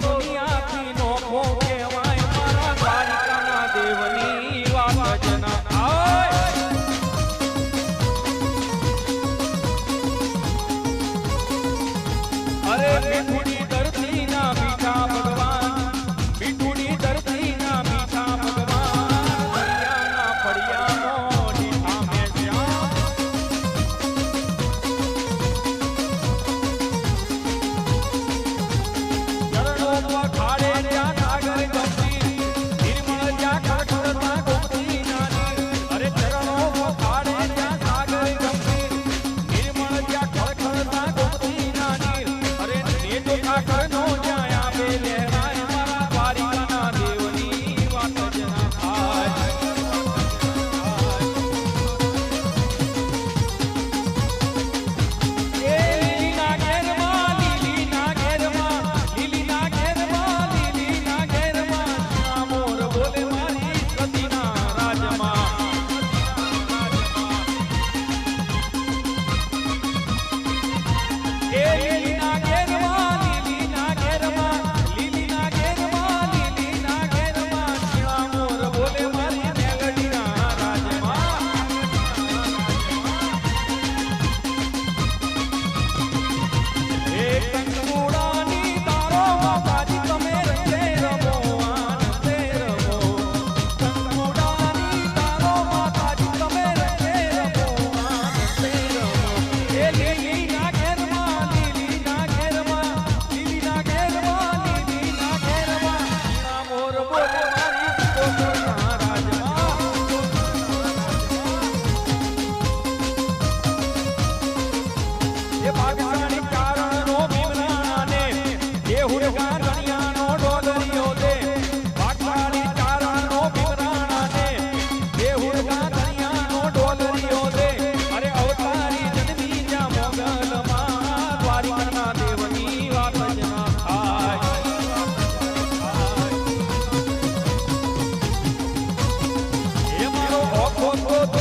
દુનિયાથી નોખો કહેવાય મારા દ્વારિકાના દેવની વાત જ ના થાય. અરે મીઠુડી ધરતી ના મીઠા ભગવાન, મીઠુડી ધરતી ના મીઠા ભગવાન, દરિયાના ફળિયામાં નીઠા મેલ્યા. ચરણો પખાડે ત્યાં સાગર ગંભીર, નિર્મળ ત્યાં ખડખડતા ગોમતી નાની. અરે ચરણો પખાડે ત્યાં સાગર ગંભીર, નિર્મળ ત્યાં ખડખડતા ગોમતી નાની. ઠાકરનો જ્યાં આવે લહેરાય મારા દ્વારિકાના દેવની વાત જ ના થાય. એ લીલીના ઘેરમાં, લીલીના ઘેરમાં, લીલીના ઘેરમાં, લીલીના ઘેરમાં, આ મોર બોલે મારી સતીના રાજમાં. એ લીલીના ઘેરમાં, લીલીના ઘેરમાં, લીલીના ઘેરમાં, શીણા મોર બોલે મારી મેલડીના રાજમાં. એ કંકુડાની તારો માતાજી તમે રંગે રમો, આનંદે રમો. કંકુડાની તારો માતાજી તમે રંગે રમો, આનંદે રમો. એ લીલીના ઘેરમાં, લીલીના ઘેરમાં, લીલીના ઘેરમાં, લીલીના ઘેરમાં, શીણા મોર બોલે મારી ગોકુળના રાજમાં. એ ભાગશાળી કારણનો ભીમરાણાને, એ હુરગા ધણિયાનો ડોલરિયો દે. ભાગશાળી કારણનો ભીમરાણાને, એ હુરગા ધણિયાનો ડોલરિયો દે. અરે અવતારી જન્મી જ્યાં મોગલમાં, દ્વારિકાના દેવની વાત જ ના થાય. એ મારો ઓખો તો